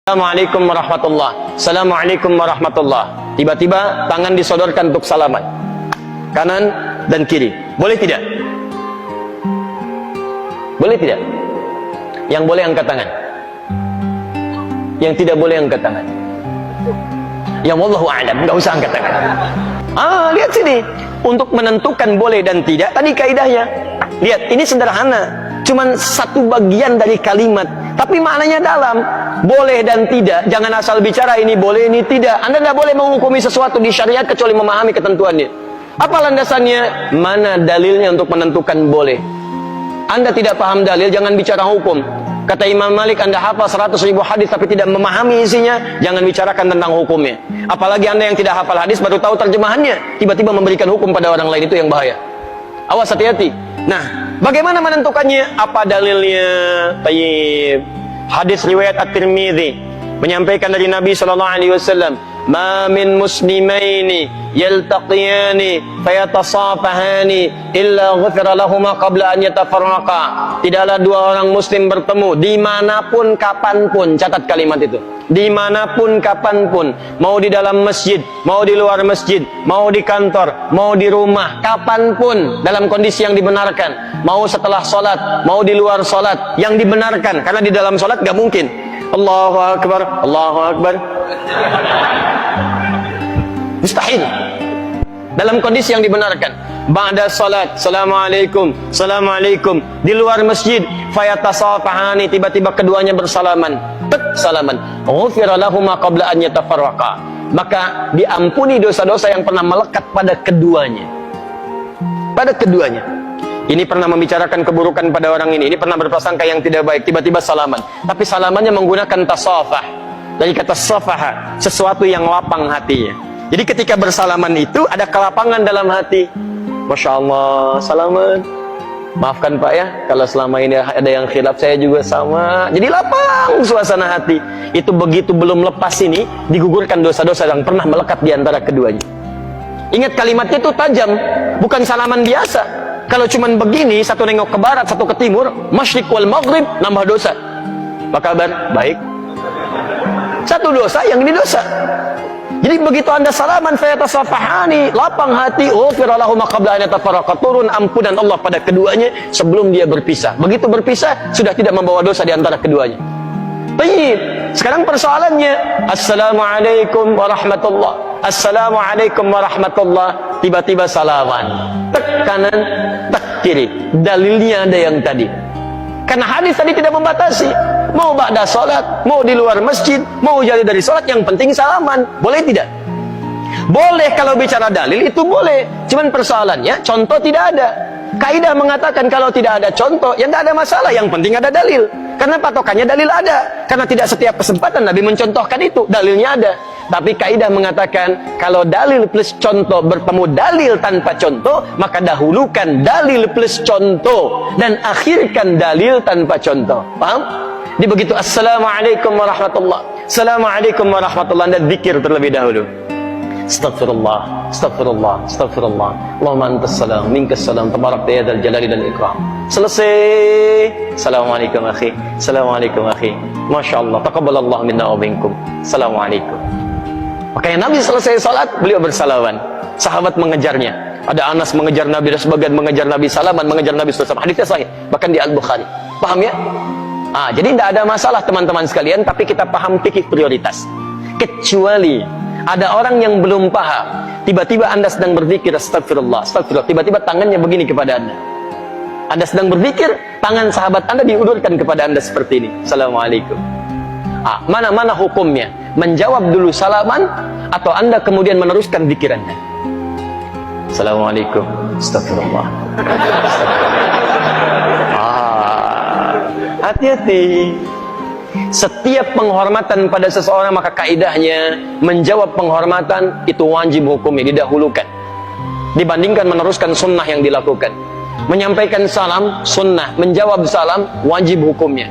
Assalamualaikum warahmatullah. Assalamualaikum warahmatullah. Tiba-tiba tangan disodorkan untuk salaman, kanan dan kiri. Boleh tidak? Boleh tidak? Yang boleh angkat tangan, yang tidak boleh angkat tangan. Yang wallahu a'lam, nggak usah angkat tangan. Lihat sini, untuk menentukan boleh dan tidak, tadi kaidahnya. Lihat, ini sederhana, cuman satu bagian dari kalimat, tapi maknanya dalam. Boleh dan tidak, jangan asal bicara ini boleh, ini tidak. Anda tidak boleh menghukumi sesuatu di syariat kecuali memahami ketentuannya. Apa landasannya? Mana dalilnya untuk menentukan boleh? Anda tidak paham dalil, jangan bicara hukum. Kata Imam Malik, Anda hafal 100.000 hadis tapi tidak memahami isinya, jangan bicarakan tentang hukumnya. Apalagi Anda yang tidak hafal hadis baru tahu terjemahannya, tiba-tiba memberikan hukum pada orang lain, itu yang bahaya. Awas, hati-hati. Nah, bagaimana menentukannya? Apa dalilnya? Tayyib. Hadis riwayat At-Tirmidzi menyampaikan dari Nabi sallallahu alaihi wasallam, "Ma min muslimaini yaltaqiyani fayatasafahani illa ghufira lahumā qabla an yatafarraqa." Tidaklah dua orang muslim bertemu dimanapun kapanpun, catat kalimat itu, dimanapun kapanpun, mau di dalam masjid, mau di luar masjid, mau di kantor, mau di rumah, kapanpun dalam kondisi yang dibenarkan, mau setelah sholat, mau di luar sholat, yang dibenarkan. Karena di dalam sholat gak mungkin Allahu Akbar, Allahu Akbar, mustahil. Dalam kondisi yang dibenarkan, ba'da salat, Assalamualaikum, Assalamualaikum. Di luar masjid, fayatasafahani, tiba-tiba keduanya bersalaman, salaman, ghufira lahumā qabla an yatafarraqa, maka diampuni dosa-dosa yang pernah melekat pada keduanya. Pada keduanya. Ini pernah membicarakan keburukan pada orang ini pernah berprasangka yang tidak baik, tiba-tiba salaman. Tapi salamannya menggunakan tasafah. Dari kata safaha, sesuatu yang lapang hatinya. Jadi ketika bersalaman itu ada kelapangan dalam hati. Masya Allah, salaman. Maafkan Pak ya, kalau selama ini ada yang khilaf, saya juga sama. Jadi lapang suasana hati. Itu begitu belum lepas ini, digugurkan dosa-dosa yang pernah melekat di antara keduanya. Ingat kalimatnya itu tajam, bukan salaman biasa. Kalau cuman begini, satu nengok ke barat, satu ke timur, masyriq wal maghrib, nambah dosa. Apa kabar? Baik. Satu dosa, yang ini dosa. Jadi begitu Anda salaman, fayatasafahani, lapang hati, ghufira lahumā qabla an yatafarraqa, turun ampunan Allah pada keduanya sebelum dia berpisah. Begitu berpisah, sudah tidak membawa dosa di antara keduanya. Baik. Sekarang persoalannya, Assalamualaikum warahmatullah, Assalamualaikum warahmatullah, tiba-tiba salaman, tek kanan, tek kiri. Dalilnya ada yang tadi. Karena hadis tadi tidak membatasi. Mau ba'da salat, mau di luar masjid, mau jauh dari salat, yang penting salaman. Boleh tidak? Boleh kalau bicara dalil, itu boleh. Cuman persoalannya, contoh tidak ada. Kaidah mengatakan kalau tidak ada contoh, ya tidak ada masalah. Yang penting ada dalil. Karena patokannya dalil ada. Karena tidak setiap kesempatan Nabi mencontohkan itu, dalilnya ada. Tapi kaidah mengatakan kalau dalil plus contoh bertemu dalil tanpa contoh, maka dahulukan dalil plus contoh dan akhirkan dalil tanpa contoh. Paham? Di begitu Assalamualaikum warahmatullah, Assalamualaikum warahmatullah, Anda zikir terlebih dahulu. Astaghfirullah, astaghfirullah, astaghfirullah. Allahumma antas salam, minkas salam, tabarakta ya dzal jalali dan ikram. Selesai. Assalamualaikum akhi, Assalamualaikum akhi. Masya Allah, taqabbalallahu minna wa minkum. Assalamualaikum. Makanya Nabi selesai salat, beliau bersalaman. Sahabat mengejarnya. Ada Anas mengejar Nabi, dan sebagian mengejar Nabi, salaman mengejar Nabi SAW. Hadisnya sahih, bahkan di Al-Bukhari. Paham ya? Jadi tidak ada masalah teman-teman sekalian, tapi kita paham fikih prioritas. Kecuali ada orang yang belum paham, tiba-tiba Anda sedang berzikir, astagfirullah, astagfirullah, tiba-tiba tangannya begini kepada Anda. Anda sedang berzikir, tangan sahabat Anda diulurkan kepada Anda seperti ini. Assalamualaikum. Mana hukumnya? Menjawab dulu salaman, atau Anda kemudian meneruskan zikir Anda? Assalamualaikum, astagfirullah. Hati-hati. Setiap penghormatan pada seseorang, maka kaidahnya menjawab penghormatan itu wajib hukumnya, didahulukan dibandingkan meneruskan sunnah yang dilakukan. Menyampaikan salam sunnah, menjawab salam wajib hukumnya.